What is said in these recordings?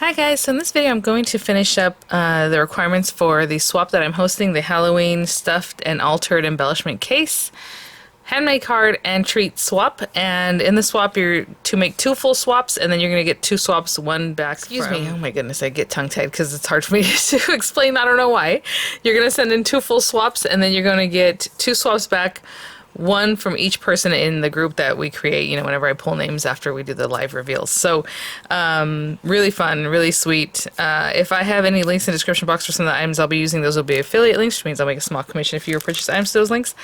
Hi guys, so in this video I'm going to finish up the requirements for the swap that I'm hosting, the Halloween stuffed and altered embellishment case, handmade card, and treat swap. And in the swap you're to make 2 full swaps, and then you're going to get 2 swaps, 1 back. Excuse me, oh my goodness, I get tongue-tied because it's hard for me to explain, I don't know why. You're going to send in 2 full swaps, and then you're going to get 2 swaps back, 1 from each person in the group that we create, you know, whenever I pull names after we do the live reveals. So, really fun, really sweet. If I have any links in the description box for some of the items I'll be using, those will be affiliate links, which means I'll make a small commission if you purchase items to those links.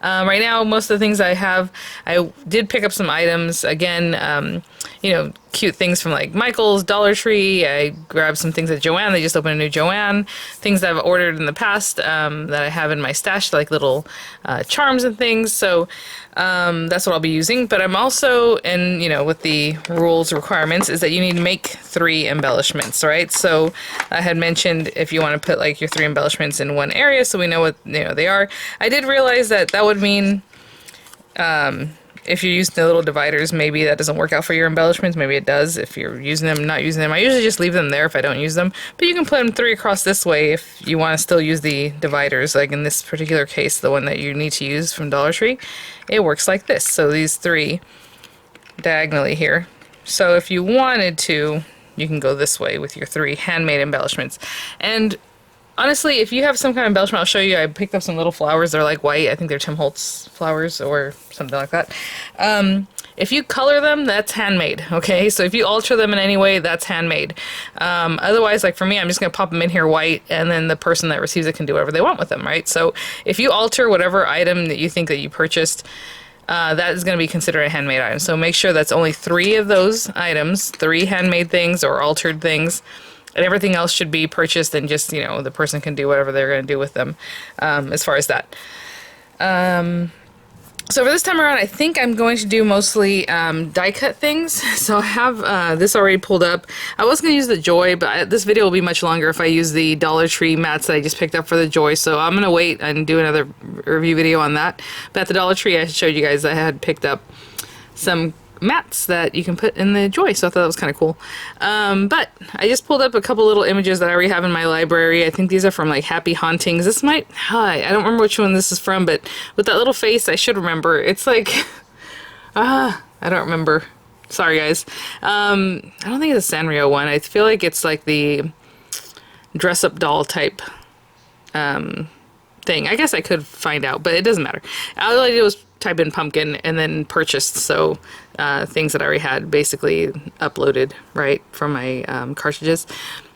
Right now, most of the things I have, I did pick up some items. Again, you know, cute things from like Michael's, Dollar Tree. I grabbed some things at Joann. They just opened a new Joann. Things that I've ordered in the past that I have in my stash, like little charms and things. So that's what I'll be using. But I'm also, and you know, with the rules requirements, is that you need to make 3 embellishments, right? So I had mentioned if you want to put like your 3 embellishments in one area, so we know what they are. I did realize that that would mean if you're using the little dividers, maybe that doesn't work out for your embellishments. Maybe it does if you're using them, not using them. I usually just leave them there if I don't use them. But you can put them 3 across this way if you want to still use the dividers. Like in this particular case, the one that you need to use from Dollar Tree, it works like this. So these 3 diagonally here. So if you wanted to, you can go this way with your 3 handmade embellishments. And honestly, if you have some kind of embellishment, I'll show you. I picked up some little flowers. They're like white. I think they're Tim Holtz flowers or something like that. If you color them, that's handmade, okay? So if you alter them in any way, that's handmade. Otherwise, like for me, I'm just going to pop them in here white, and then the person that receives it can do whatever they want with them, right? So if you alter whatever item that you think that you purchased, that is going to be considered a handmade item. So make sure that's only 3 of those items, 3 handmade things or altered things. And everything else should be purchased, and just, you know, the person can do whatever they're going to do with them as far as that. So for this time around, I think I'm going to do mostly die cut things. So I have this already pulled up. I was going to use the Joy, but this video will be much longer if I use the Dollar Tree mats that I just picked up for the Joy. So I'm going to wait and do another review video on that. But at the Dollar Tree, I showed you guys I had picked up some mats that you can put in the Joy, so I thought that was kind of cool. But I just pulled up a couple little images that I already have in my library. I think these are from like Happy Hauntings. This might, I don't remember which one this is from, but with that little face, I should remember. It's like, I don't remember. Sorry guys. I don't think it's a Sanrio one. I feel like it's like the dress-up doll type thing. I guess I could find out, but it doesn't matter. All I did was type in pumpkin and then purchased, so things that I already had basically uploaded right from my cartridges,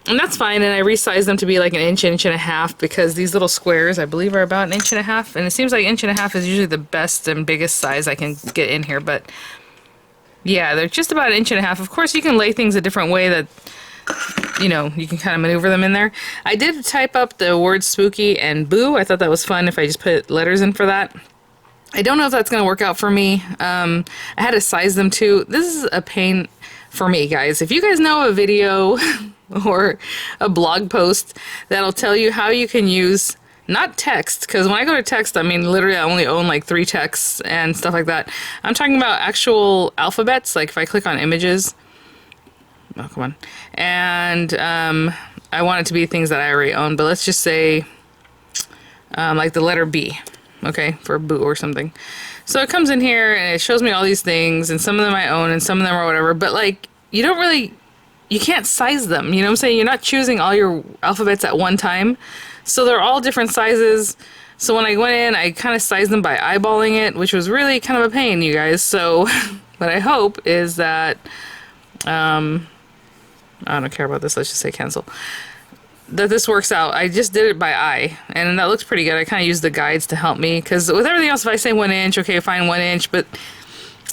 and that's fine. And I resized them to be like an inch and a half, because these little squares I believe are about an inch and a half, and it seems like inch and a half is usually the best and biggest size I can get in here, but yeah, they're just about an inch and a half. Of course you can lay things a different way that, you know, you can kind of maneuver them in there. I did type up the words spooky and boo. I thought that was fun if I just put letters in for that. I don't know if that's going to work out for me. I had to size them too. This is a pain for me, guys. If you guys know a video or a blog post that'll tell you how you can use, not text, because when I go to text, I mean, literally I only own like 3 texts and stuff like that. I'm talking about actual alphabets, like if I click on images, oh, come on, and I want it to be things that I already own, but let's just say like the letter B. Okay, for boo or something. So it comes in here and it shows me all these things, and some of them I own and some of them are whatever, but like you don't really, you can't size them, you know what I'm saying? You're not choosing all your alphabets at one time, so they're all different sizes. So when I went in, I kind of sized them by eyeballing it, which was really kind of a pain, you guys. So what I hope is that I don't care about this, let's just say cancel, that this works out. I just did it by eye, and that looks pretty good. I kind of used the guides to help me, because with everything else, if I say 1 inch, okay, fine, 1 inch, but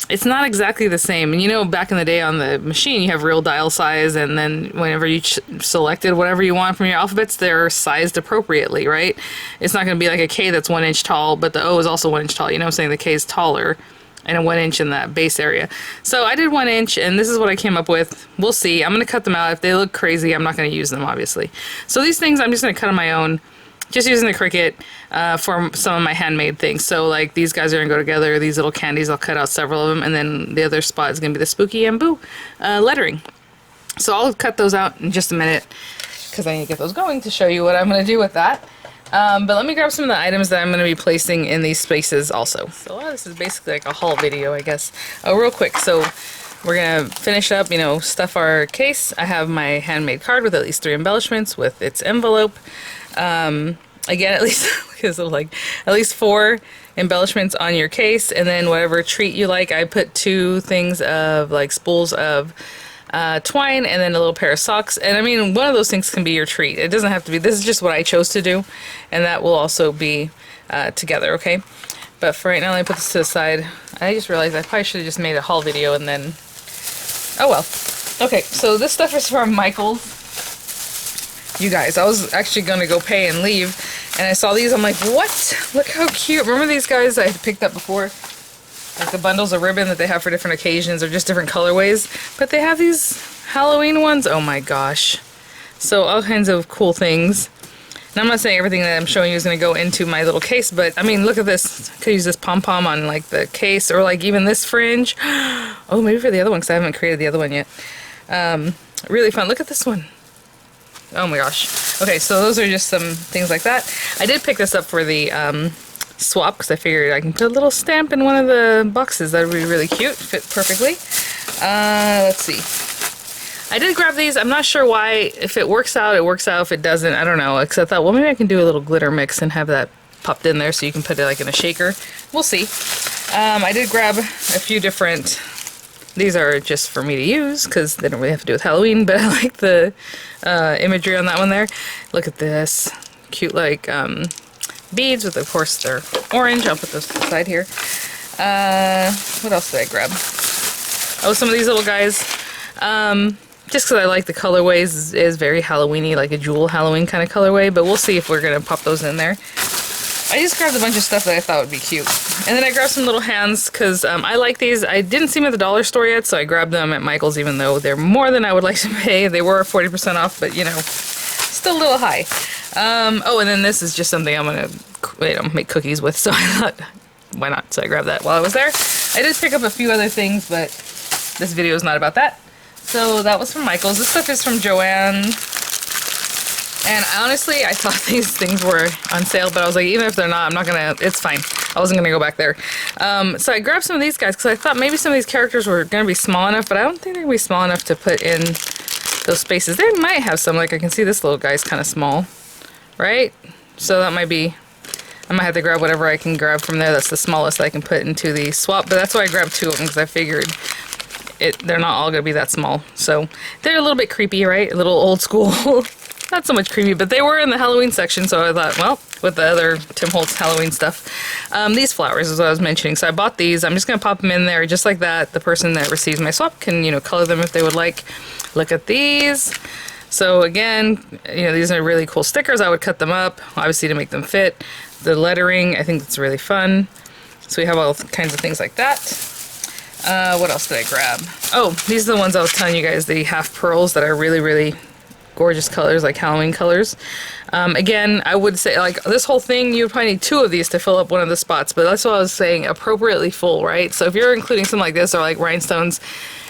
it's not exactly the same. And you know, back in the day on the machine, you have real dial size, and then whenever you selected whatever you want from your alphabets, they're sized appropriately, right? It's not going to be like a K that's 1 inch tall, but the O is also 1 inch tall. You know what I'm saying? The K is taller, and a 1 inch in that base area. So I did 1 inch, and this is what I came up with. We'll see. I'm going to cut them out. If they look crazy, I'm not going to use them, obviously. So these things I'm just going to cut on my own, just using the Cricut for some of my handmade things. So like these guys are going to go together. These little candies, I'll cut out several of them, and then the other spot is going to be the spooky and boo lettering. So I'll cut those out in just a minute because I need to get those going to show you what I'm going to do with that. But let me grab some of the items that I'm going to be placing in these spaces also. So this is basically like a haul video, I guess. Oh, real quick. So we're going to finish up, you know, stuff our case. I have my handmade card with at least 3 embellishments with its envelope. Again, at least like at least 4 embellishments on your case, and then whatever treat you like. I put 2 things of like spools of twine and then a little pair of socks. And I mean, one of those things can be your treat. It doesn't have to be. This is just what I chose to do, and that will also be together, okay? But for right now, let me put this to the side. I just realized I probably should have just made a haul video and then... Oh well. Okay, so this stuff is from Michael's. You guys, I was actually going to go pay and leave, and I saw these. I'm like, what? Look how cute. Remember these guys I had picked up before? Like the bundles of ribbon that they have for different occasions or just different colorways. But they have these Halloween ones. Oh my gosh. So all kinds of cool things. And I'm not saying everything that I'm showing you is going to go into my little case, but I mean, look at this. I could use this pom-pom on like the case, or like even this fringe. Oh, maybe for the other one, because I haven't created the other one yet. Really fun. Look at this one. Oh my gosh. Okay, so those are just some things like that. I did pick this up for the swap because I figured I can put a little stamp in one of the boxes. That would be really cute. Fit perfectly. Let's see. I did grab these. I'm not sure why. If it works out, it works out. If it doesn't, I don't know. Because I thought, well, maybe I can do a little glitter mix and have that popped in there so you can put it like in a shaker. We'll see. I did grab a few different... These are just for me to use because they don't really have to do with Halloween, but I like the imagery on that one there. Look at this. Cute, like, beads with, of course, they're orange. I'll put those to the side here. What else did I grab? Oh, some of these little guys. Just because I like the colorways, is very Halloween-y, like a jewel Halloween kind of colorway, but we'll see if we're going to pop those in there. I just grabbed a bunch of stuff that I thought would be cute. And then I grabbed some little hands because I like these. I didn't see them at the dollar store yet, so I grabbed them at Michael's, even though they're more than I would like to pay. They were 40% off, but you know, still a little high. Oh, and then this is just something I'm going to make cookies with, so I thought, why not? So I grabbed that while I was there. I did pick up a few other things, but this video is not about that. So that was from Michael's. This stuff is from Joanne. And honestly, I thought these things were on sale, but I was like, even if they're not, I'm not gonna, it's fine. I wasn't gonna go back there. So I grabbed some of these guys because I thought maybe some of these characters were gonna be small enough, but I don't think they're gonna be small enough to put in those spaces. They might have some, like I can see this little guy's kind of small, right? So that might be, I might have to grab whatever I can grab from there that's the smallest I can put into the swap, but that's why I grabbed 2 of them because I figured they're not all gonna be that small. So they're a little bit creepy, right? A little old school. Not so much creepy, but they were in the Halloween section, so I thought, well, with the other Tim Holtz Halloween stuff. These flowers is what I was mentioning, so I bought these. I'm just going to pop them in there just like that. The person that receives my swap can, you know, color them if they would like. Look at these. So again, you know, these are really cool stickers. I would cut them up, obviously, to make them fit. The lettering, I think it's really fun. So we have all kinds of things like that. What else did I grab? Oh, these are the ones I was telling you guys, the half pearls that are really, really gorgeous colors, like Halloween colors. Again, I would say, like, this whole thing, you would probably need 2 of these to fill up one of the spots, but that's what I was saying, appropriately full, right? So if you're including something like this, or like rhinestones,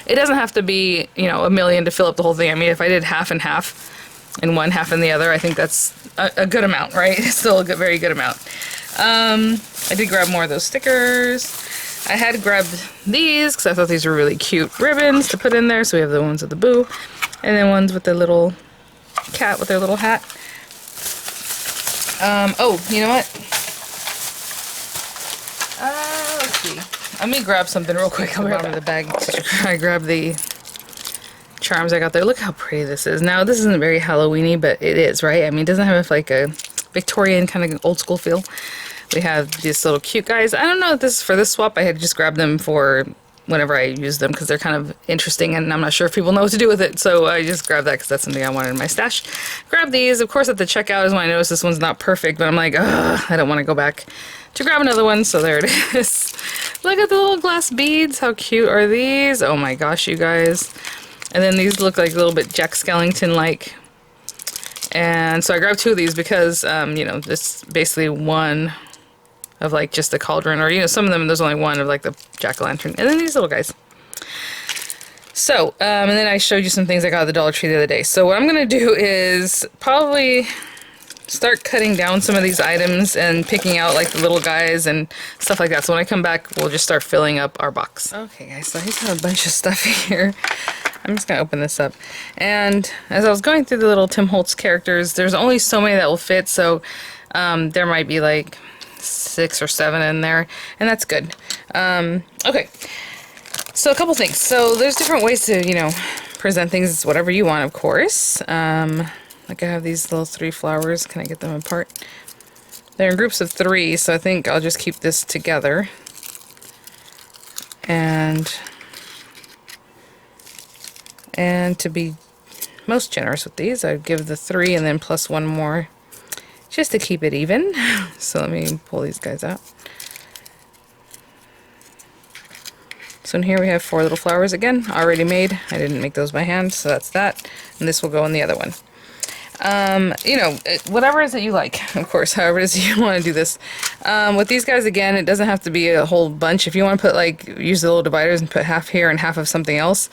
it doesn't have to be, you know, 1 million to fill up the whole thing. I mean, if I did half and half, in one, half in the other, I think that's a good amount, right? It's still a good, very good amount. I did grab more of those stickers. I had grabbed these, because I thought these were really cute ribbons to put in there, so we have the ones with the boo, and then ones with the little cat with their little hat. Oh, you know what? Let's see. Let me grab something real quick. I'll be right out of the bag. I grabbed the charms I got there. Look how pretty this is. Now, this isn't very Halloween-y, but it is, right? I mean, it doesn't have like a Victorian kind of old school feel. We have these little cute guys. I don't know if this is for this swap. I had just grabbed them for whenever I use them because they're kind of interesting and I'm not sure if people know what to do with it, so I just grabbed that because that's something I wanted in my stash. Grab these. Of course, at the checkout is when I noticed this one's not perfect, but I'm like, ugh, I don't want to go back to grab another one, so there it is. Look at the little glass beads. How cute are these? Oh my gosh, you guys. And then these look like a little bit Jack Skellington-like. And so I grabbed 2 of these because, you know, this basically one of like just the cauldron, or you know, some of them there's only one of like the jack-o'-lantern, and then these little guys. So, and then I showed you some things I got at the Dollar Tree the other day. So what I'm going to do is probably start cutting down some of these items and picking out like the little guys and stuff like that. So when I come back, we'll just start filling up our box. Okay guys, so he's got a bunch of stuff here. I'm just gonna open this up. And as I was going through the little Tim Holtz characters, there's only so many that will fit, so there might be like 6 or 7 in there, and that's good. Okay, so a couple things. So there's different ways to, you know, present things. It's whatever you want, of course. Like I have these little 3 flowers. Can I get them apart? They're in groups of 3, so I think I'll just keep this together. And to be most generous with these, I'd give the 3 and then plus 1 more just to keep it even. So let me pull these guys out. So in here we have 4 little flowers again, already made. I didn't make those by hand, so that's that. And this will go in the other one. You know, whatever it is that you like, of course, however it is you want to do this. With these guys, again, it doesn't have to be a whole bunch. If you want to put, like, use the little dividers and put half here and half of something else,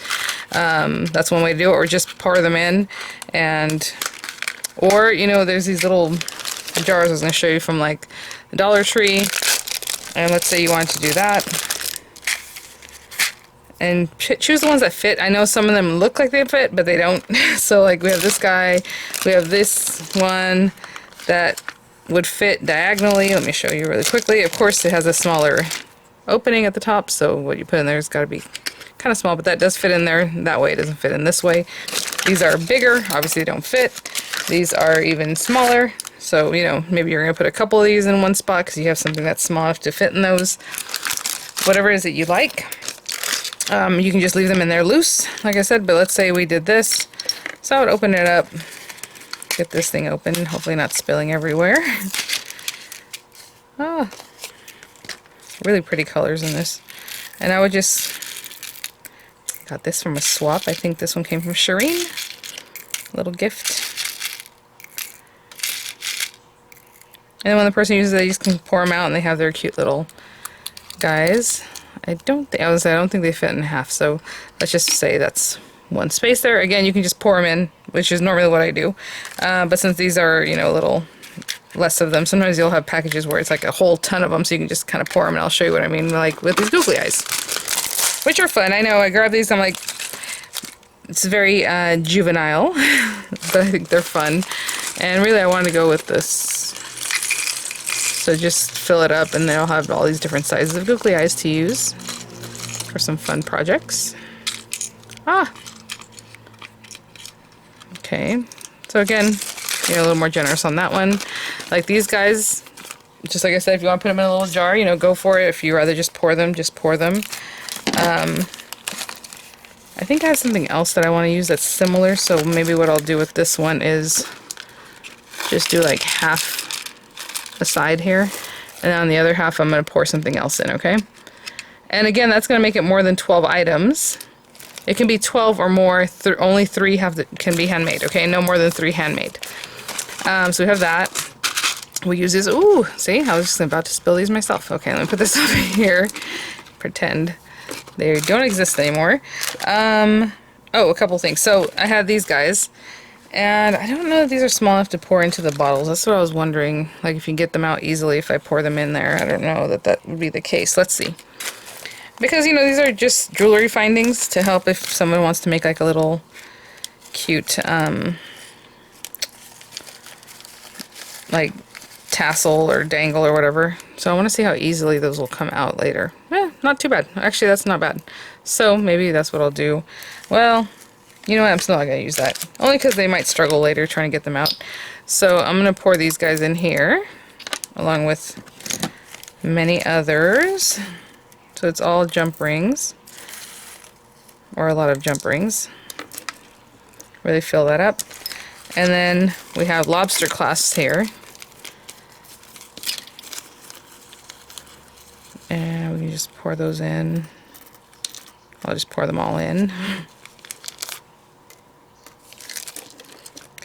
that's one way to do it, or just pour them in. And, or, you know, there's these little jars I was going to show you from, like, the Dollar Tree, and let's say you wanted to do that. And choose the ones that fit. I know some of them look like they fit, but they don't. So like we have this guy, we have this one that would fit diagonally. Let me show you really quickly. Of course it has a smaller opening at the top, so what you put in there has got to be kind of small, but that does fit in there. That way it doesn't fit in this way. These are bigger, obviously they don't fit. These are even smaller, so you know, maybe you're going to put a couple of these in one spot because you have something that's small enough to fit in those. Whatever it is that you like. You can just leave them in there loose, like I said, but let's say we did this. So I would open it up, get this thing open, hopefully not spilling everywhere. Oh, really pretty colors in this. And I would just, got this from a swap. I think this one came from Shireen. Little gift. And then when the person uses it, they just can pour them out and they have their cute little guys. I don't think they fit in half, so let's just say that's one space there. Again, you can just pour them in, which is normally what I do. But since these are, you know, a little less of them, sometimes you'll have packages where it's like a whole ton of them, so you can just kind of pour them, and I'll show you what I mean, like with these googly eyes, which are fun. I know, I grab these, I'm like, it's very juvenile, but I think they're fun. And really I wanted to go with this. So just fill it up and then I'll have all these different sizes of googly eyes to use for some fun projects. Okay, so again, you know, a little more generous on that one. Like these guys, just like I said, if you want to put them in a little jar, you know, go for it. If you rather just pour them, just pour them. I think I have something else that I want to use that's similar, so maybe what I'll do with this one is just do like half a side here, and on the other half I'm going to pour something else in, okay? And again, that's going to make it more than 12 items. It can be 12 or more, only 3 can be handmade, okay? No more than 3 handmade. So we have that. We use this, ooh, see, I was just about to spill these myself. Okay, let me put this over here. Pretend they don't exist anymore. Oh, a couple things. So I had these guys. And I don't know if these are small enough to pour into the bottles. That's what I was wondering. Like if you get them out easily if I pour them in there. I don't know that that would be the case. Let's see. Because, you know, these are just jewelry findings to help if someone wants to make like a little cute, like tassel or dangle or whatever. So I want to see how easily those will come out later. Not too bad. Actually, that's not bad. So maybe that's what I'll do. Well, you know what, I'm still not going to use that. Only because they might struggle later trying to get them out. So I'm going to pour these guys in here, along with many others. So it's all jump rings, or a lot of jump rings. Really fill that up. And then we have lobster clasps here. And we can just pour those in. I'll just pour them all in.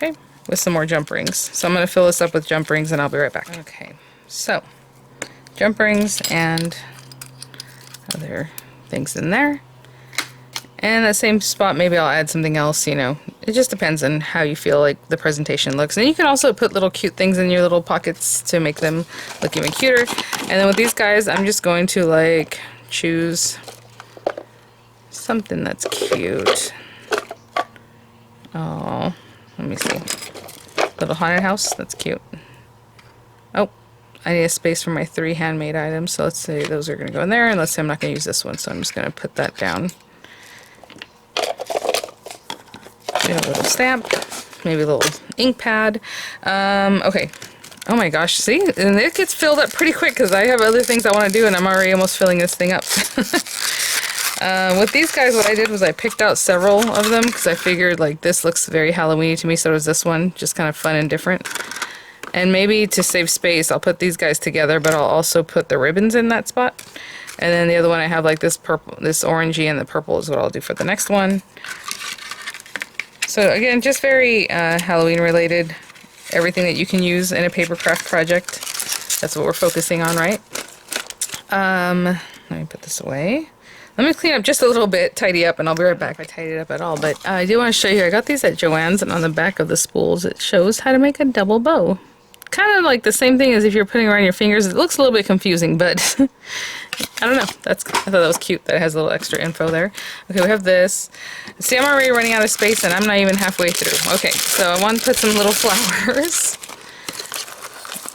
Okay, with some more jump rings. So I'm going to fill this up with jump rings and I'll be right back. Okay, so jump rings and other things in there. And that same spot, maybe I'll add something else, you know. It just depends on how you feel like the presentation looks. And you can also put little cute things in your little pockets to make them look even cuter. And then with these guys, I'm just going to like choose something that's cute. Oh, let me see. Little haunted house, that's cute. Oh, I need a space for my 3 handmade items, so let's say those are gonna go in there, and let's say I'm not gonna use this one, so I'm just gonna put that down. A little stamp, maybe a little ink pad. Okay. Oh my gosh, see? And it gets filled up pretty quick because I have other things I want to do and I'm already almost filling this thing up. With these guys, what I did was I picked out several of them because I figured like this looks very Halloween-y to me, so does this one. Just kind of fun and different. And maybe to save space, I'll put these guys together, but I'll also put the ribbons in that spot. And then the other one I have like this purple, this orangey, and the purple is what I'll do for the next one. So again, just very Halloween related. Everything that you can use in a paper craft project. That's what we're focusing on, right? Let me put this away. Let me clean up just a little bit, tidy up, and I'll be right back if I tidy it up at all. But I do want to show you, I got these at Joann's, and on the back of the spools it shows how to make a double bow. Kind of like the same thing as if you're putting around your fingers. It looks a little bit confusing, but I don't know. I thought that was cute that it has a little extra info there. Okay, we have this. See, I'm already running out of space and I'm not even halfway through. Okay, so I want to put some little flowers.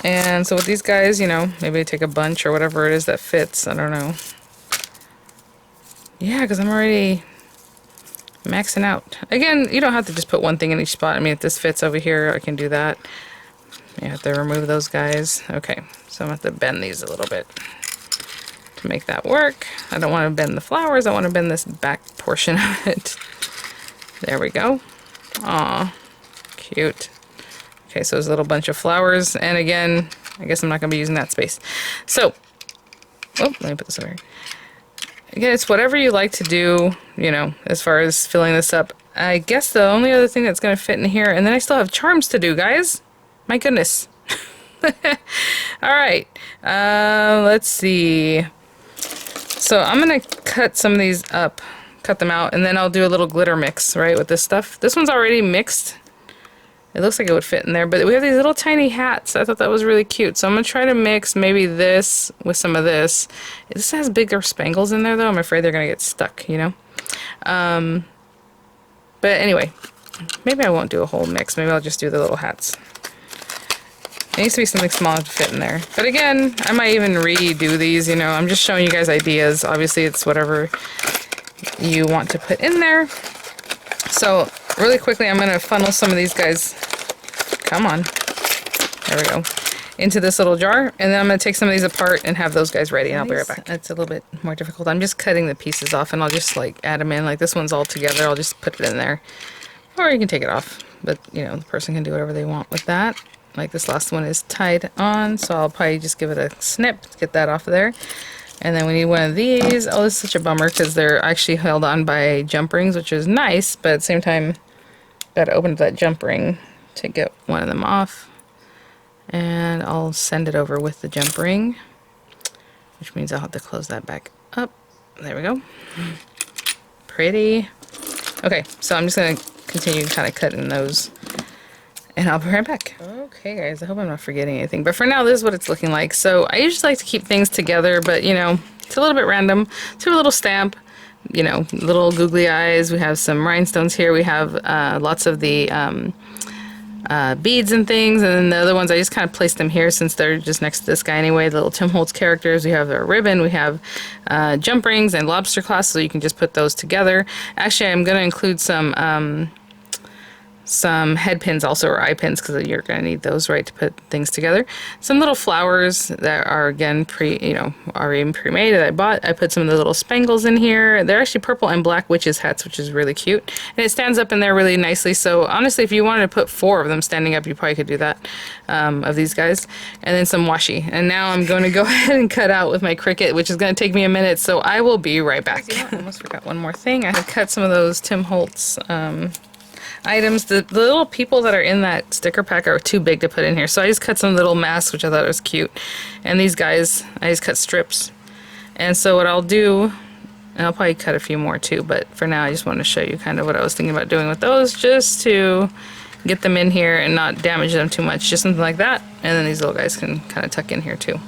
And so with these guys, you know, maybe I take a bunch or whatever it is that fits. I don't know. Yeah, because I'm already maxing out. Again, you don't have to just put one thing in each spot. I mean, if this fits over here, I can do that. You have to remove those guys. Okay, so I'm going to have to bend these a little bit to make that work. I don't want to bend the flowers. I want to bend this back portion of it. There we go. Aw, cute. Okay, so there's a little bunch of flowers. And again, I guess I'm not going to be using that space. So, oh, let me put this over here. Again, it's whatever you like to do, you know, as far as filling this up. I guess the only other thing that's going to fit in here, and then I still have charms to do, guys. My goodness. Alright, let's see. So I'm going to cut some of these up, cut them out, and then I'll do a little glitter mix, right, with this stuff. This one's already mixed. It looks like it would fit in there, but we have these little tiny hats. I thought that was really cute. So I'm going to try to mix maybe this with some of this. This has bigger spangles in there, though. I'm afraid they're going to get stuck, you know? But anyway, maybe I won't do a whole mix. Maybe I'll just do the little hats. It needs to be something small to fit in there. But again, I might even redo these, you know. I'm just showing you guys ideas. Obviously, it's whatever you want to put in there. So, really quickly, I'm going to funnel some of these guys, come on, there we go, into this little jar. And then I'm going to take some of these apart and have those guys ready, and I'll be right back. It's a little bit more difficult. I'm just cutting the pieces off, and I'll just, like, add them in. Like, this one's all together. I'll just put it in there. Or you can take it off. But, you know, the person can do whatever they want with that. Like this last one is tied on, so I'll probably just give it a snip to get that off of there. And then we need one of these. Oh, this is such a bummer because they're actually held on by jump rings, which is nice, but at the same time, got to open up that jump ring to get one of them off. And I'll send it over with the jump ring, which means I'll have to close that back up. There we go. Pretty. Okay, so I'm just going to continue kind of cutting those. And I'll be right back. Okay, guys, I hope I'm not forgetting anything. But for now, this is what it's looking like. So I usually like to keep things together, but, you know, it's a little bit random. So a little stamp, you know, little googly eyes. We have some rhinestones here. We have lots of the beads and things. And then the other ones, I just kind of placed them here since they're just next to this guy anyway. The little Tim Holtz characters. We have our ribbon. We have jump rings and lobster claws, so you can just put those together. Actually, I'm going to include some head pins also, or eye pins, because you're going to need those, right, to put things together. Some little flowers that are, again, already pre-made that I bought. I put some of the little spangles in here. They're actually purple and black witches hats, which is really cute. And it stands up in there really nicely. So honestly, if you wanted to put 4 of them standing up, you probably could do that, of these guys. And then some washi. And now I'm going to go ahead and cut out with my Cricut, which is going to take me a minute, so I will be right back. I almost forgot one more thing. I had cut some of those Tim Holtz items. The little people that are in that sticker pack are too big to put in here, so I just cut some little masks, which I thought was cute. And these guys, I just cut strips. And so what I'll do And I'll probably cut a few more too, but for now I just want to show you kind of what I was thinking about doing with those, just to get them in here and not damage them too much. Just something like that. And then these little guys can kind of tuck in here too.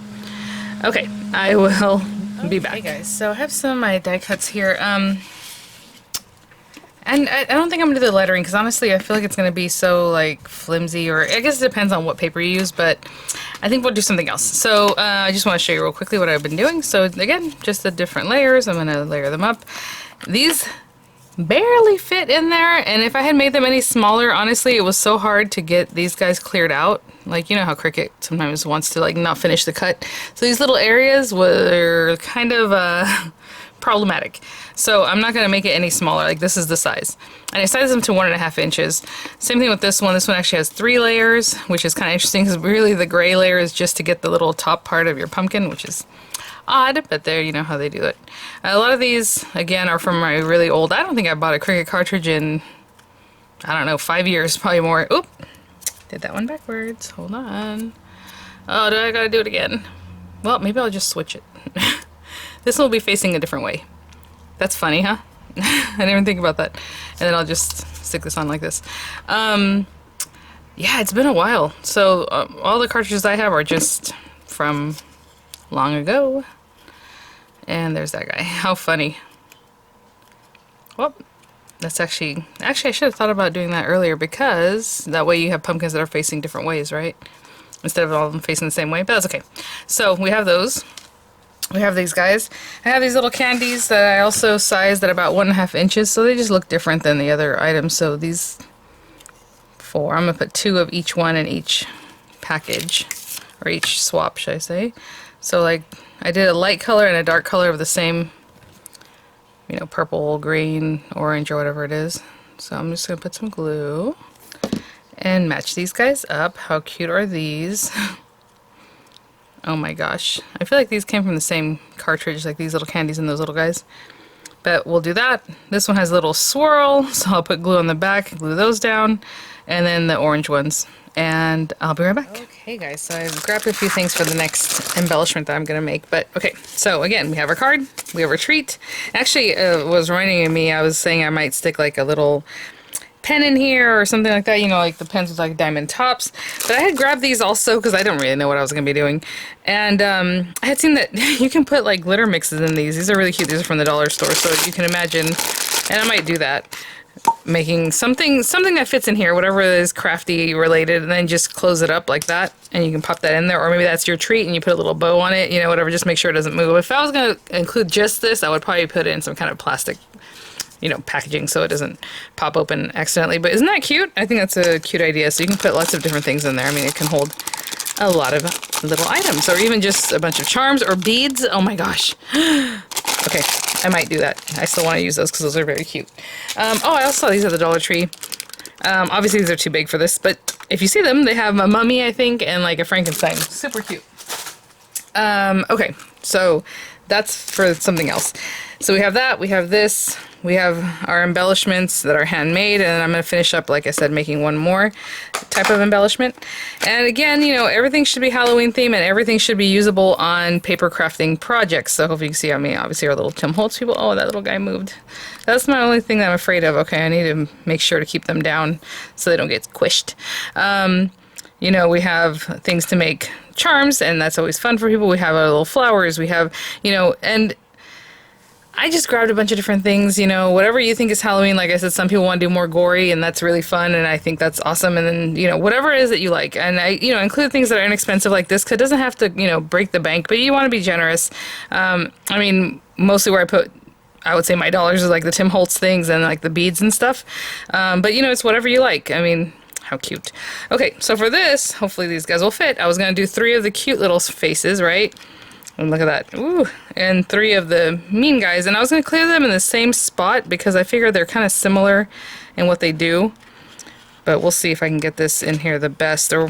Okay, I will be back. Hey guys, so I have some of my die cuts here. And I don't think I'm gonna do the lettering because honestly I feel like it's gonna be so like flimsy, or I guess it depends on what paper you use, but I think we'll do something else. So I just want to show you real quickly what I've been doing. So again, just the different layers. I'm gonna layer them up. These barely fit in there, and if I had made them any smaller, honestly it was so hard to get these guys cleared out. Like, you know how Cricut sometimes wants to like not finish the cut. So these little areas were kind of problematic. So I'm not going to make it any smaller. Like, this is the size. And I sized them to 1.5 inches. Same thing with this one. This one actually has 3 layers, which is kind of interesting because really the gray layer is just to get the little top part of your pumpkin, which is odd, but there, you know how they do it. A lot of these, again, are from my really old, I don't think I bought a Cricut cartridge in, I don't know, 5 years, probably more. Oop, did that one backwards. Hold on. Oh, do I gotta do it again? Well, maybe I'll just switch it. This one will be facing a different way. That's funny, huh? I didn't even think about that. And then I'll just stick this on like this. Yeah, it's been a while. So all the cartridges I have are just from long ago. And there's that guy. How funny. Well, that's actually I should have thought about doing that earlier, because that way you have pumpkins that are facing different ways, right? Instead of all of them facing the same way. But that's okay. So we have those. We have these guys. I have these little candies that I also sized at about 1.5 inches, so they just look different than the other items. So these 4, I'm gonna put 2 of each one in each package, or each swap, should I say. So like, I did a light color and a dark color of the same, you know, purple, green, orange, or whatever it is. So I'm just gonna put some glue and match these guys up. How cute are these? Oh my gosh. I feel like these came from the same cartridge, like these little candies and those little guys. But we'll do that. This one has a little swirl, so I'll put glue on the back, glue those down, and then the orange ones. And I'll be right back. Okay guys, so I've grabbed a few things for the next embellishment that I'm gonna make. But okay, so again, we have our card, we have our treat. Actually, it was reminding me, I was saying I might stick like a little pen in here or something like that, you know, like the pens with like diamond tops. But I had grabbed these also because I don't really know what I was gonna be doing, and I had seen that you can put like glitter mixes in these. These are really cute. These are from the dollar store, so you can imagine, and I might do that, making something that fits in here, whatever is crafty related, and then just close it up like that, and you can pop that in there. Or maybe that's your treat and you put a little bow on it, you know, whatever, just make sure it doesn't move. If I was gonna include just this, I would probably put it in some kind of plastic, you know, packaging so it doesn't pop open accidentally. But isn't that cute? I think that's a cute idea. So you can put lots of different things in there. I mean, it can hold a lot of little items, or even just a bunch of charms or beads. Oh my gosh. Okay, I might do that. I still want to use those because those are very cute. Oh, I also saw these at the Dollar Tree. Obviously these are too big for this, but if you see them, they have a mummy, I think, and like a Frankenstein. Super cute. Okay, so that's for something else. So we have that, we have this, we have our embellishments that are handmade, and I'm going to finish up, like I said, making one more type of embellishment. And again, you know, everything should be Halloween themed, and everything should be usable on paper crafting projects. So hopefully you can see, I mean, obviously our little Tim Holtz people. Oh, that little guy moved. That's my only thing that I'm afraid of. Okay, I need to make sure to keep them down so they don't get squished. You know, we have things to make charms, and that's always fun for people. We have our little flowers, we have, you know, and I just grabbed a bunch of different things, you know, whatever you think is Halloween. Like I said, some people want to do more gory, and that's really fun, and I think that's awesome. And then, you know, whatever it is that you like. And I, you know, include things that are inexpensive like this, because it doesn't have to, you know, break the bank, but you want to be generous. I mean, mostly where I put, I would say my dollars is like the Tim Holtz things and like the beads and stuff. But, you know, it's whatever you like. I mean, how cute. Okay, so for this, hopefully these guys will fit. I was going to do 3 of the cute little faces, right? And look at that. Ooh. And 3 of the mean guys. And I was going to clear them in the same spot because I figured they're kind of similar in what they do. But we'll see if I can get this in here the best. Or,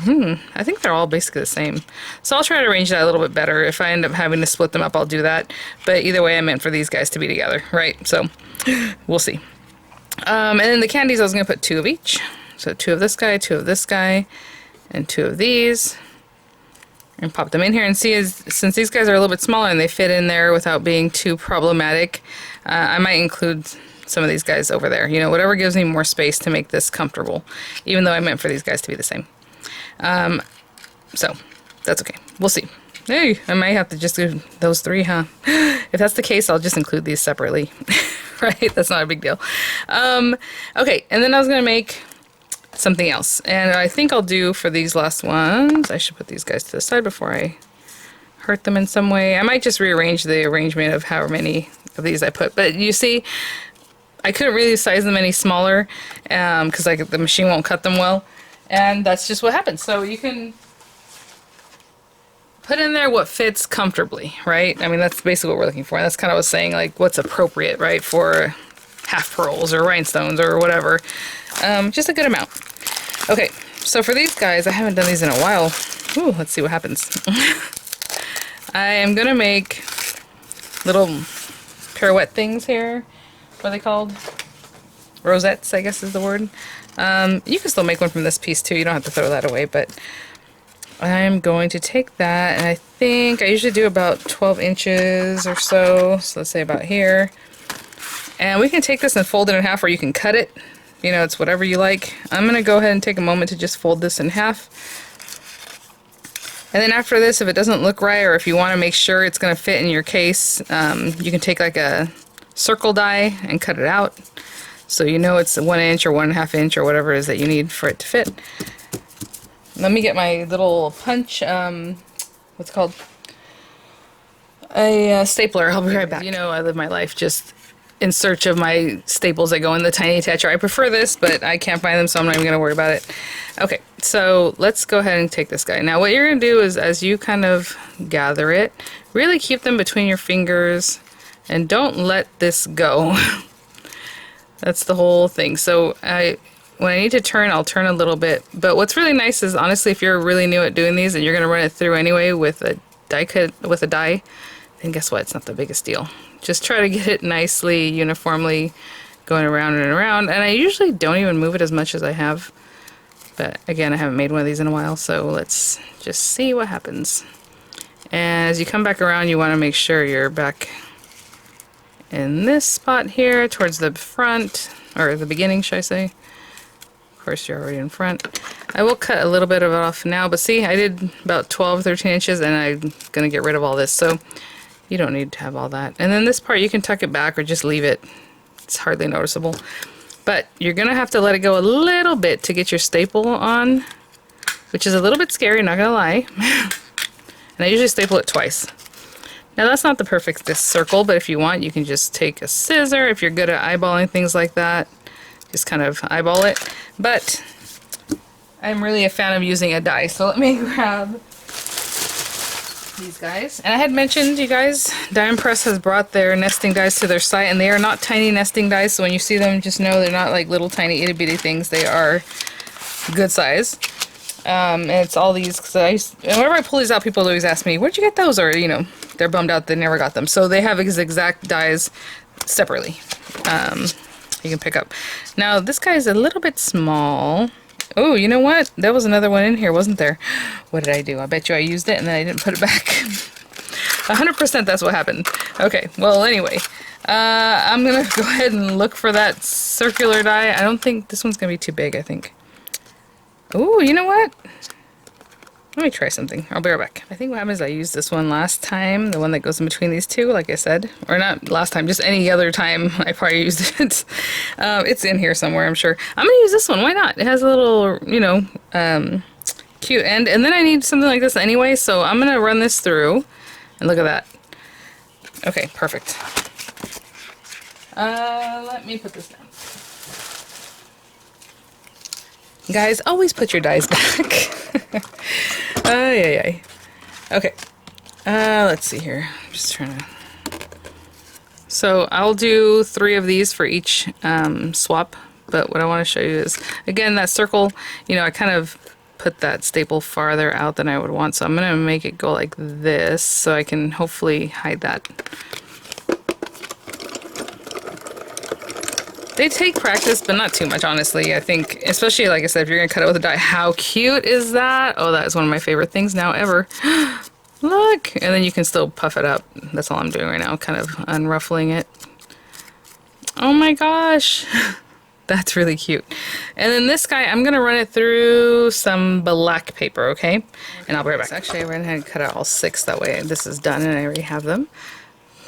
I think they're all basically the same. So I'll try to arrange that a little bit better. If I end up having to split them up, I'll do that. But either way, I meant for these guys to be together, right? So we'll see. And then the candies, I was going to put 2 of each. So 2 of this guy, 2 of this guy, and 2 of these. and pop them in here and see, since these guys are a little bit smaller and they fit in there without being too problematic, I might include some of these guys over there. You know, whatever gives me more space to make this comfortable, even though I meant for these guys to be the same. So that's okay. We'll see. Hey, I might have to just do those 3, huh? If that's the case, I'll just include these separately. Right? That's not a big deal. Okay, and then I was going to make something else. And I think I'll do for these last ones, I should put these guys to the side before I hurt them in some way. I might just rearrange the arrangement of how many of these I put. But you see, I couldn't really size them any smaller because the machine won't cut them well. And that's just what happens. So you can put in there what fits comfortably, right? I mean, that's basically what we're looking for. And that's kind of what I was saying, like what's appropriate, right, for half pearls or rhinestones or whatever. Just a good amount. Okay, so for these guys, I haven't done these in a while. Ooh, let's see what happens. I am gonna make little pirouette things here. What are they called? Rosettes, I guess is the word. You can still make one from this piece too. You don't have to throw that away, but I'm going to take that, and I think I usually do about 12 inches or so. So let's say about here. And we can take this and fold it in half, or you can cut it. You know, it's whatever you like. I'm going to go ahead and take a moment to just fold this in half. And then after this, if it doesn't look right, or if you want to make sure it's going to fit in your case, you can take like a circle die and cut it out. So you know it's 1 inch or 1.5 inch or whatever it is that you need for it to fit. Let me get my little punch, what's it called? A stapler. I'll be right back. You know, I live my life just in search of my staples that go in the tiny attacher. I prefer this, but I can't find them, so I'm not even going to worry about it. Okay, so let's go ahead and take this guy. Now what you're going to do is, as you kind of gather it, really keep them between your fingers and don't let this go. That's the whole thing. So when I need to turn, I'll turn a little bit. But what's really nice is, honestly, if you're really new at doing these and you're going to run it through anyway with a die cut, with a die, then guess what? It's not the biggest deal. Just try to get it nicely, uniformly going around and around. And I usually don't even move it as much as I have. But again, I haven't made one of these in a while, so let's just see what happens. And as you come back around, you want to make sure you're back in this spot here towards the front, or the beginning, should I say. Of course, you're already in front. I will cut a little bit of it off now, but see, I did about 12, 13 inches, and I'm going to get rid of all this, so you don't need to have all that. And then this part, you can tuck it back or just leave it. It's hardly noticeable. But you're going to have to let it go a little bit to get your staple on, which is a little bit scary, not going to lie. And I usually staple it twice. Now that's not the perfect circle, but if you want, you can just take a scissor. If you're good at eyeballing things like that, just kind of eyeball it. But I'm really a fan of using a die, so let me grab these guys. And I had mentioned, you guys, Diamond Press has brought their nesting dies to their site, and they are not tiny nesting dies, so when you see them, just know they're not like little tiny itty bitty things. They are good size. And it's all these, because whenever I pull these out, people always ask me, where'd you get those? Or, you know, they're bummed out they never got them. So they have these exact dies separately. You can pick up. Now, this guy is a little bit small. Oh, you know what? There was another one in here, wasn't there? What did I do? I bet you I used it and then I didn't put it back. 100% that's what happened. Okay, well, anyway. I'm going to go ahead and look for that circular die. I don't think this one's going to be too big, I think. Oh, you know what? Let me try something. I'll be right back. I think what happens is I used this one last time, the one that goes in between these two, like I said. Or not last time, just any other time I probably used it. It's in here somewhere, I'm sure. I'm going to use this one. Why not? It has a little, you know, cute end. And then I need something like this anyway, so I'm going to run this through. And look at that. Okay, perfect. Let me put this down. Guys, always put your dies back. Yeah. Okay. Let's see here. I'm just trying to... So I'll do 3 of these for each swap. But what I want to show you is, again, that circle, you know, I kind of put that staple farther out than I would want. So I'm going to make it go like this so I can hopefully hide that. They take practice, but not too much, honestly. I think, especially, like I said, if you're going to cut it with a die, how cute is that? Oh, that is one of my favorite things now ever. Look! And then you can still puff it up. That's all I'm doing right now, kind of unruffling it. Oh my gosh! That's really cute. And then this guy, I'm going to run it through some black paper, okay? And I'll be right back. Actually, I went ahead and cut out all 6, that way this is done and I already have them.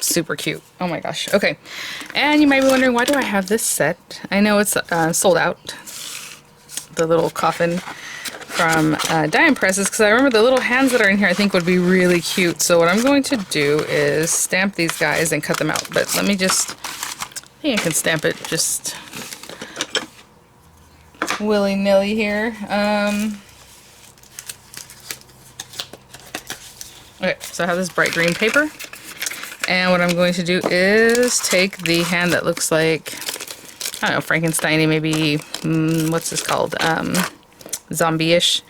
Super cute. Oh my gosh. Okay. And you might be wondering, why do I have this set? I know it's sold out. The little coffin from Die Impresses, because I remember the little hands that are in here I think would be really cute. So what I'm going to do is stamp these guys and cut them out. But let me just, I think I can stamp it just willy-nilly here. Okay, so I have this bright green paper. And what I'm going to do is take the hand that looks like, I don't know, Frankenstein-y, maybe, what's this called? Zombie-ish.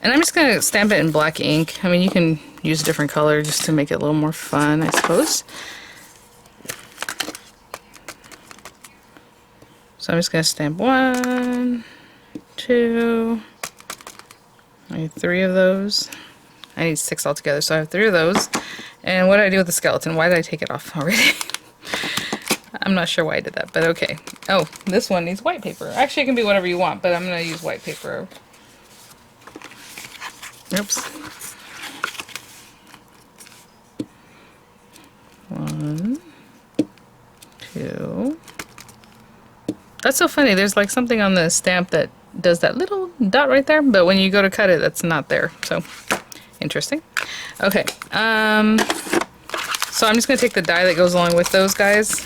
And I'm just going to stamp it in black ink. I mean, you can use a different color just to make it a little more fun, I suppose. So I'm just going to stamp 1, 2, I need 3 of those. I need 6 altogether, so I have 3 of those. And what did I do with the skeleton? Why did I take it off already? I'm not sure why I did that, but okay. Oh, this one needs white paper. Actually, it can be whatever you want, but I'm going to use white paper. Oops. 1, 2. That's so funny. There's like something on the stamp that does that little dot right there, but when you go to cut it, that's not there. So, interesting. Okay. So I'm just going to take the die that goes along with those guys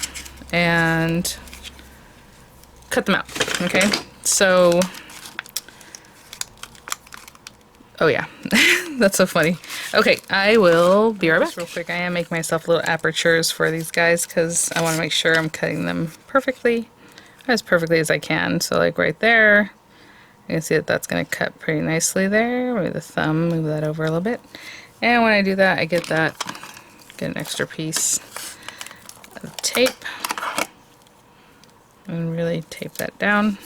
and cut them out. Okay. So, oh yeah, that's so funny. Okay, I will be right back. Just real quick, I am making myself little apertures for these guys because I want to make sure I'm cutting them perfectly, as perfectly as I can. So like right there, you can see that that's going to cut pretty nicely there. With the thumb, move that over a little bit. And when I do that, I get an extra piece of tape. And really tape that down.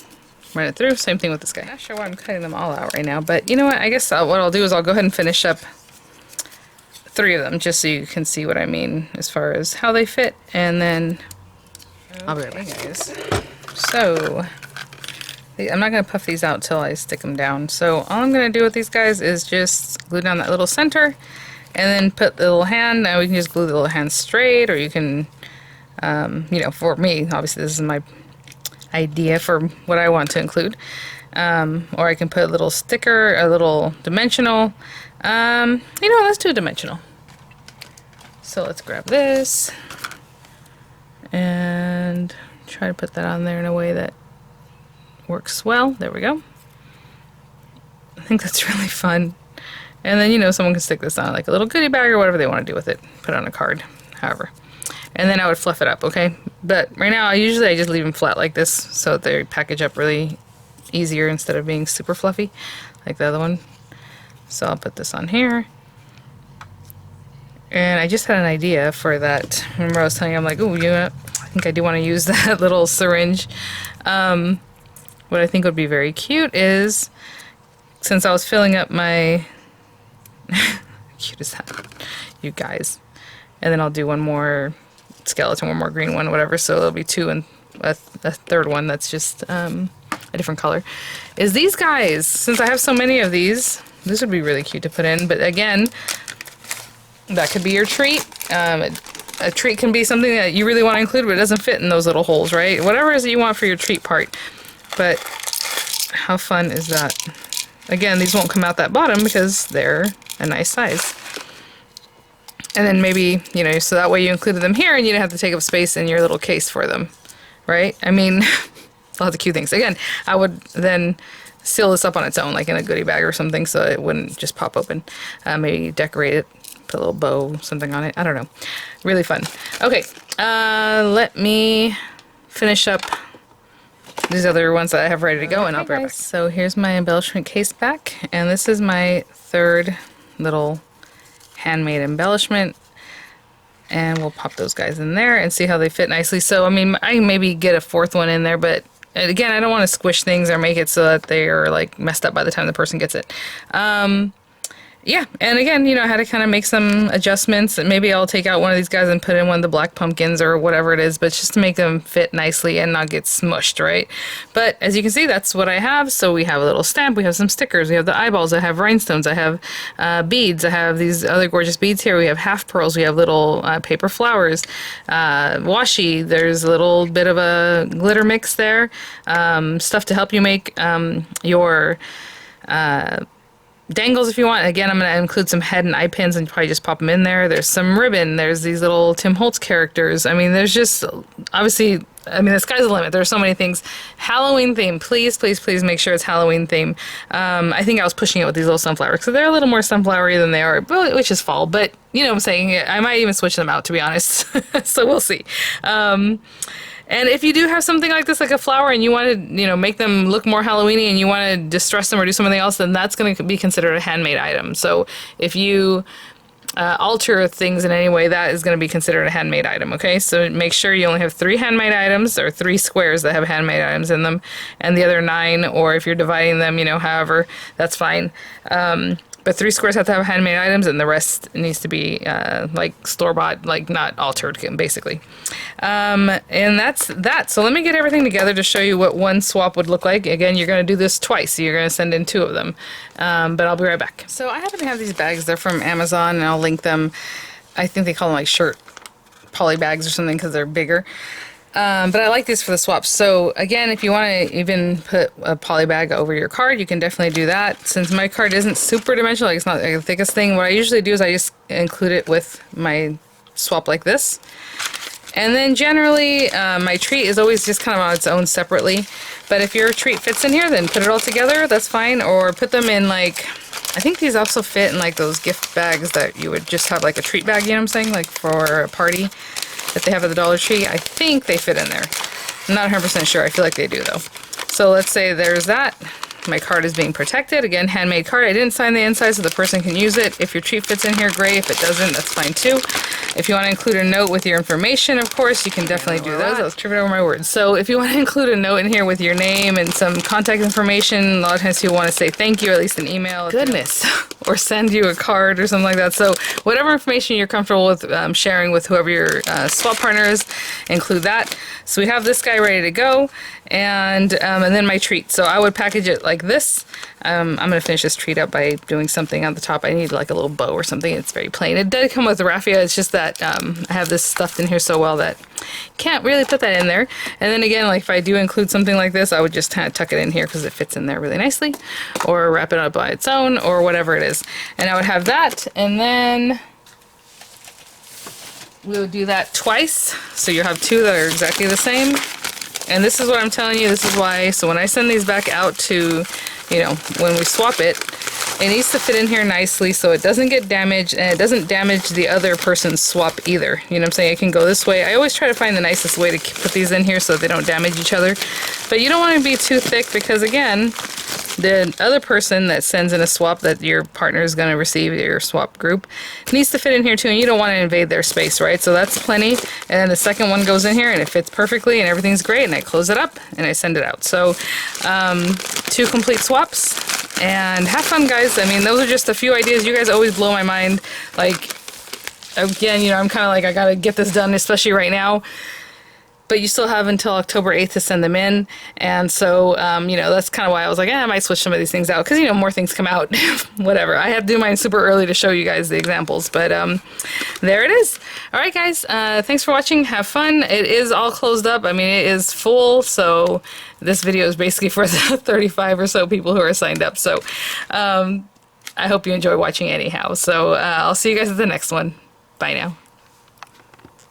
Run it through. Same thing with this guy. Not sure why I'm cutting them all out right now, but you know what? I guess what I'll do is I'll go ahead and finish up 3 of them just so you can see what I mean as far as how they fit, and then I'll be right back, guys. So I'm not going to puff these out till I stick them down. So all I'm going to do with these guys is just glue down that little center and then put the little hand. Now we can just glue the little hand straight, or you can, you know, for me, obviously this is my idea for what I want to include. Or I can put a little sticker, a little dimensional. You know, let's do a dimensional. So let's grab this and try to put that on there in a way that works well. There we go. I think that's really fun. And then, you know, someone can stick this on like a little goodie bag or whatever they want to do with it. Put it on a card, however. And then I would fluff it up, okay? But right now, I just leave them flat like this so they package up really easier instead of being super fluffy like the other one. So I'll put this on here. And I just had an idea for that. Remember I was telling you, I'm like, oh, you know, I think I do want to use that little syringe. What I think would be very cute is, since I was filling up my cute as that, you guys, and then I'll do one more skeleton, one more green one, whatever, so there'll be 2 and a third one that's just a different color, is these guys. Since I have so many of these, this would be really cute to put in, but again, that could be your treat. A treat can be something that you really want to include, but it doesn't fit in those little holes, right? Whatever it is that you want for your treat part. But how fun is that? Again, these won't come out that bottom because they're a nice size. And then maybe, you know, so that way you included them here and you don't have to take up space in your little case for them, right? I mean, lots of cute things. Again, I would then seal this up on its own, like in a goodie bag or something, so it wouldn't just pop open. Maybe decorate it, put a little bow, something on it. I don't know. Really fun. Okay, let me finish up these other ones that I have ready to go, and I'll be right back. So here's my embellishment case back, and this is my 3rd little handmade embellishment. And we'll pop those guys in there and see how they fit nicely. So, I mean, I can maybe get a fourth one in there, but again, I don't want to squish things or make it so that they are like messed up by the time the person gets it. Yeah, and again, you know, I had to kind of make some adjustments. Maybe I'll take out one of these guys and put in one of the black pumpkins or whatever it is, but just to make them fit nicely and not get smushed, right? But as you can see, that's what I have. So we have a little stamp, we have some stickers, we have the eyeballs, I have rhinestones, I have beads, I have these other gorgeous beads here, we have half pearls, we have little paper flowers, washi, there's a little bit of a glitter mix there, stuff to help you make your dangles if you want. Again, I'm going to include some head and eye pins and probably just pop them in there. There's some ribbon. There's these little Tim Holtz characters. I mean, there's just, obviously, I mean, the sky's the limit. There's so many things. Halloween theme. Please, please, please make sure it's Halloween theme. I think I was pushing it with these little sunflowers, so they're a little more sunflowery than they are, which is fall. But, you know what I'm saying? I might even switch them out, to be honest. So we'll see. And if you do have something like this, like a flower, and you want to, you know, make them look more Halloween-y and you want to distress them or do something else, then that's going to be considered a handmade item. So if you alter things in any way, that is going to be considered a handmade item, okay? So make sure you only have 3 handmade items, or 3 squares that have handmade items in them, and the other 9, or if you're dividing them, you know, however, that's fine. But 3 squares have to have handmade items, and the rest needs to be like store-bought, like not altered, basically. And that's that. So let me get everything together to show you what one swap would look like. Again, you're going to do this twice, so you're going to send in 2 of them. But I'll be right back. So I happen to have these bags. They're from Amazon, and I'll link them. I think they call them like shirt poly bags or something because they're bigger. But I like these for the swaps. So again, if you want to even put a poly bag over your card, you can definitely do that. Since my card isn't super dimensional, like it's not like the thickest thing, what I usually do is I just include it with my swap like this. And then generally, my treat is always just kind of on its own separately. But if your treat fits in here, then put it all together, that's fine. Or put them in like, I think these also fit in like those gift bags that you would just have like a treat bag, you know what I'm saying? Like for a party that they have at the Dollar Tree. I think they fit in there. I'm not 100% sure. I feel like they do though. So let's say there's that. My card is being protected. Again, handmade card. I didn't sign the inside so the person can use it. If your treat fits in here, great. If it doesn't, that's fine too. If you want to include a note with your information, of course, you can definitely do that. I was tripping over my words. So if you want to include a note in here with your name and some contact information, a lot of times people want to say thank you, or at least an email. Goodness. Or send you a card or something like that. So whatever information you're comfortable with sharing with whoever your swap partner is, include that. So we have this guy ready to go. And then my treat. So I would package it like this. I'm going to finish this treat up by doing something on the top. I need like a little bow or something. It's very plain. It did come with raffia. It's just that I have this stuffed in here so well that can't really put that in there. And then again, like if I do include something like this, I would just kind of tuck it in here because it fits in there really nicely, or wrap it up by its own, or whatever it is. And I would have that, and then we'll do that twice. So you'll have 2 that are exactly the same. And this is what I'm telling you, this is why, so when I send these back out to, you know, when we swap it, it needs to fit in here nicely so it doesn't get damaged, and it doesn't damage the other person's swap either. You know what I'm saying? It can go this way. I always try to find the nicest way to put these in here so they don't damage each other. But you don't want to be too thick because, again, the other person that sends in a swap that your partner is going to receive, your swap group, needs to fit in here too, and you don't want to invade their space, right? So that's plenty. And then the second one goes in here and it fits perfectly and everything's great, and I close it up and I send it out. So 2 complete swaps, and have fun, guys. I mean, those are just a few ideas. You guys always blow my mind. Like, again, you know, I'm kind of like, I gotta get this done, especially right now. But you still have until October 8th to send them in. And so, you know, that's kind of why I was like, I might switch some of these things out. Because, you know, more things come out. Whatever. I have to do mine super early to show you guys the examples. But there it is. All right, guys. Thanks for watching. Have fun. It is all closed up. I mean, it is full. So this video is basically for the 35 or so people who are signed up. So I hope you enjoy watching anyhow. So I'll see you guys at the next one. Bye now.